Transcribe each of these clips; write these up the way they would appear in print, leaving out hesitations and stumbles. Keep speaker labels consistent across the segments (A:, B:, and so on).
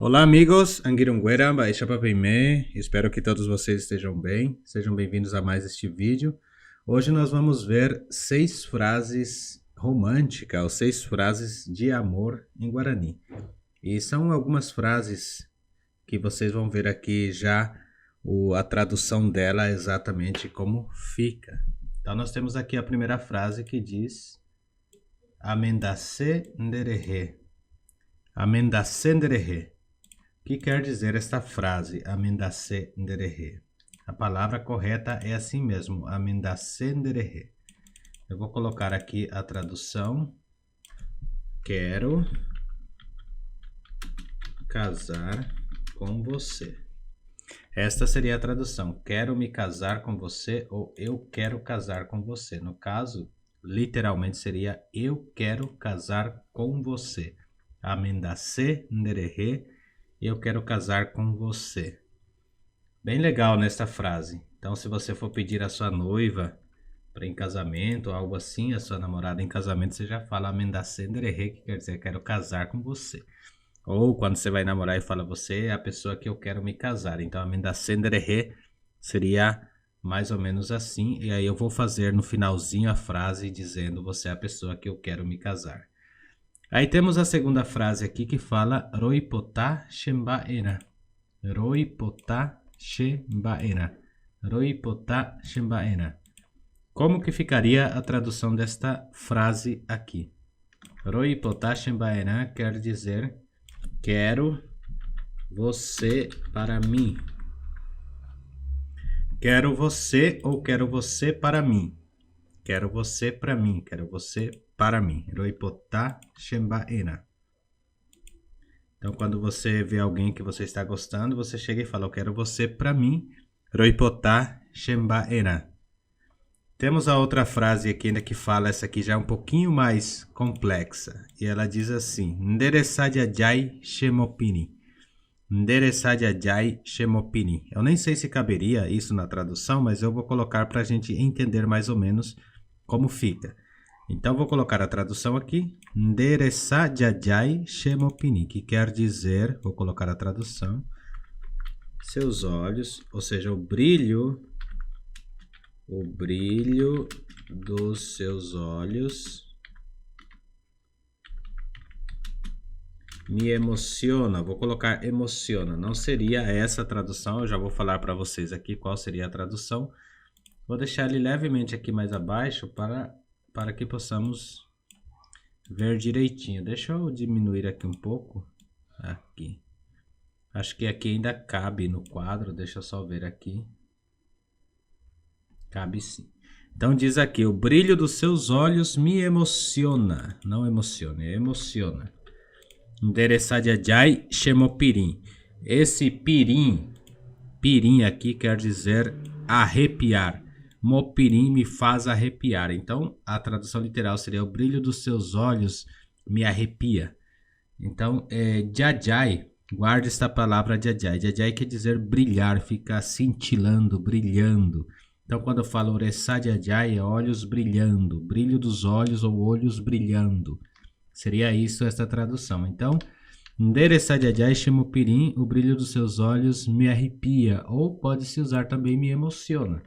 A: Olá, amigos. Anguirunguera, Baixa Papimé. Espero que todos vocês estejam bem. Sejam bem-vindos a mais este vídeo. Hoje nós vamos ver 6 frases românticas, ou 6 frases de amor em Guarani. E são algumas frases que vocês vão ver aqui já a tradução dela exatamente como fica. Então nós temos aqui a primeira frase que diz Amendase nderehe. Amendase nderehe. O que quer dizer esta frase, Amendase nderehe? A palavra correta é assim mesmo, Amendase nderehe. Eu vou colocar aqui a tradução. Quero casar com você. Esta seria a tradução. Quero me casar com você ou eu quero casar com você. No caso, literalmente seria eu quero casar com você. Amendase nderehe. Eu quero casar com você. Bem legal nesta frase. Então, se você for pedir a sua noiva para em casamento, algo assim, a sua namorada em casamento, você já fala Amendase nderehe, que quer dizer quero casar com você. Ou quando você vai namorar e fala você é a pessoa que eu quero me casar. Então, Amendase nderehe seria mais ou menos assim. E aí eu vou fazer no finalzinho a frase dizendo você é a pessoa que eu quero me casar. Aí temos a segunda frase aqui que fala Roipotá Shembaena. Roipotá Shembaena. Roipotá Shembaena. Como que ficaria a tradução desta frase aqui? Roipotá Shembaena quer dizer quero você para mim. Quero você ou quero você para mim. Quero você para mim. Quero você para mim. Roipotá Shembaena. Então, quando você vê alguém que você está gostando, você chega e fala, eu quero você para mim. Roipotá Shembaena. Temos a outra frase aqui ainda que fala, essa aqui já é um pouquinho mais complexa. E ela diz assim, Nderesadjai Shemopini. Nderesadjai Shemopini. Eu nem sei se caberia isso na tradução, mas eu vou colocar para a gente entender mais ou menos como fica. Então, vou colocar a tradução aqui. Nderesadjai Shemopini, que quer dizer, vou colocar a tradução, seus olhos, ou seja, o brilho dos seus olhos me emociona. Vou colocar emociona. Não seria essa a tradução, eu já vou falar para vocês aqui qual seria a tradução. Vou deixar ele levemente aqui mais abaixo para que possamos ver direitinho. Deixa eu diminuir aqui um pouco. Aqui. Acho que aqui ainda cabe no quadro. Deixa eu só ver aqui. Cabe sim. Então diz aqui, o brilho dos seus olhos me emociona. Não emociona, emociona. Nderesadjai Shemopirim. Esse pirim aqui quer dizer arrepiar. Mopirim me faz arrepiar. Então, a tradução literal seria o brilho dos seus olhos me arrepia. Então, Jajai, guarde esta palavra Jajai. Jajai quer dizer brilhar, ficar cintilando, brilhando. Então, quando eu falo Oressá Jajai, é olhos brilhando, brilho dos olhos ou olhos brilhando. Seria isso esta tradução. Então, Nderesadjai Shemopirim, o brilho dos seus olhos me arrepia. Ou pode-se usar também me emociona.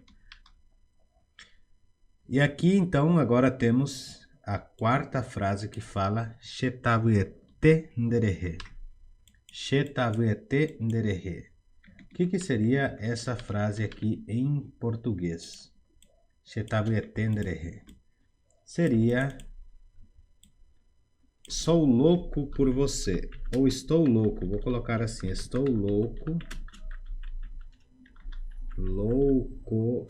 A: E aqui, então, agora temos a quarta frase que fala Shetavuete nderehe. Shetavuete nderehe. O que seria essa frase aqui em português? Shetavuete nderehe. Seria sou louco por você. Ou estou louco. Vou colocar assim, estou louco. Louco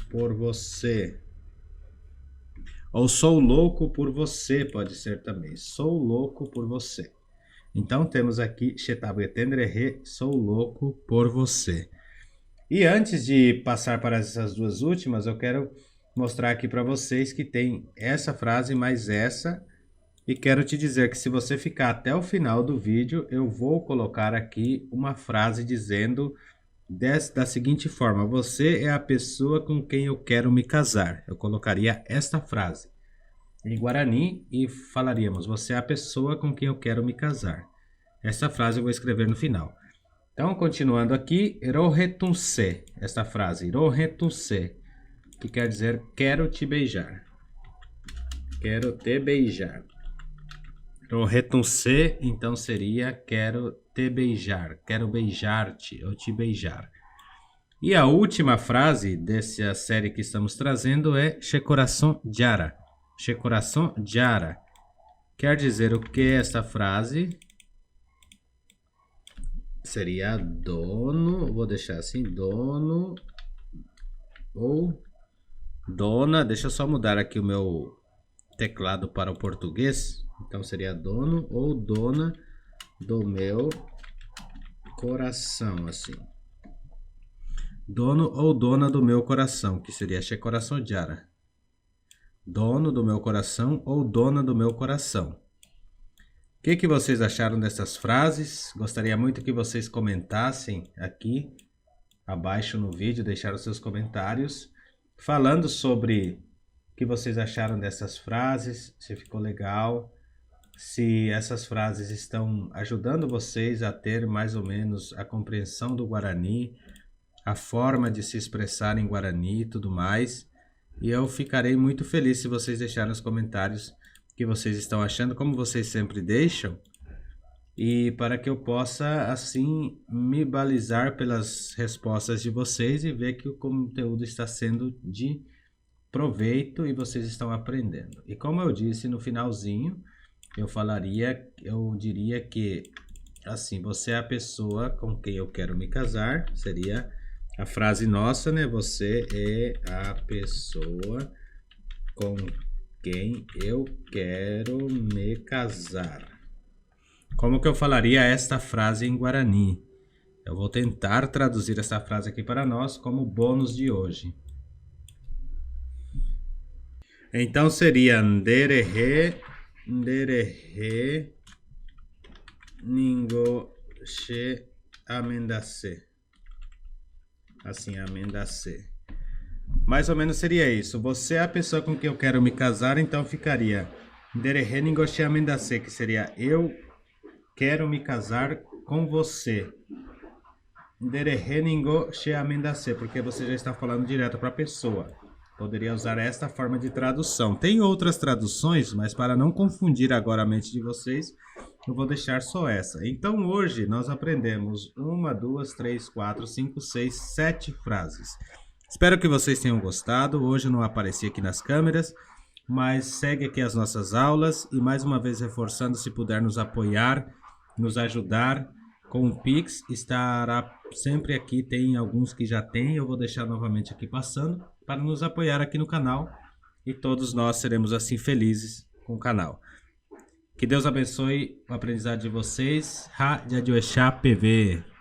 A: por você. Ou sou louco por você, pode ser também. Sou louco por você. Então, temos aqui, Shetavuete nderehe, sou louco por você. E antes de passar para essas duas últimas, eu quero mostrar aqui para vocês que tem essa frase mais essa. E quero te dizer que se você ficar até o final do vídeo, eu vou colocar aqui uma frase dizendo da seguinte forma, você é a pessoa com quem eu quero me casar. Eu colocaria esta frase em Guarani e falaríamos, você é a pessoa com quem eu quero me casar. Essa frase eu vou escrever no final. Então, continuando aqui, rohetunse, esta frase, rohetunse, que quer dizer quero te beijar. Quero te beijar. Rohetunse, então seria quero te beijar, quero beijar-te ou te beijar. E a última frase dessa série que estamos trazendo é Che coração jara. Che coração jara. Quer dizer o que esta frase? Seria dono, vou deixar assim, dono ou dona. Deixa eu só mudar aqui o meu teclado para o português. Então seria dono ou dona do meu coração, assim. Dono ou dona do meu coração, que seria Che coração jara. Dono do meu coração ou dona do meu coração. O que vocês acharam dessas frases? Gostaria muito que vocês comentassem aqui abaixo no vídeo, deixaram seus comentários, falando sobre o que vocês acharam dessas frases, se ficou legal, se essas frases estão ajudando vocês a ter mais ou menos a compreensão do Guarani, a forma de se expressar em Guarani e tudo mais. E eu ficarei muito feliz se vocês deixarem nos comentários que vocês estão achando, como vocês sempre deixam, e para que eu possa assim me balizar pelas respostas de vocês e ver que o conteúdo está sendo de proveito e vocês estão aprendendo. E como eu disse no finalzinho, eu diria que assim, você é a pessoa com quem eu quero me casar, seria a frase nossa, né? Você é a pessoa com quem eu quero me casar. Como que eu falaria esta frase em Guarani? Eu vou tentar traduzir essa frase aqui para nós como bônus de hoje. Então seria nderehe ningo she amendase. Assim, amendase. Mais ou menos seria isso. Você é a pessoa com quem eu quero me casar, então ficaria nderehe ningo she amendase, que seria eu quero me casar com você. Nderehe ningo she amendase, porque você já está falando direto para a pessoa. Poderia usar esta forma de tradução. Tem outras traduções, mas para não confundir agora a mente de vocês, eu vou deixar só essa. Então hoje nós aprendemos 1, 2, 3, 4, 5, 6, 7 frases. Espero que vocês tenham gostado. Hoje eu não apareci aqui nas câmeras, mas segue aqui as nossas aulas. E mais uma vez reforçando, se puder nos apoiar, nos ajudar com o Pix, estará sempre aqui. Tem alguns que já tem, eu vou deixar novamente aqui passando, para nos apoiar aqui no canal. E todos nós seremos assim felizes com o canal. Que Deus abençoe o aprendizado de vocês. Ha Jadioexá PV.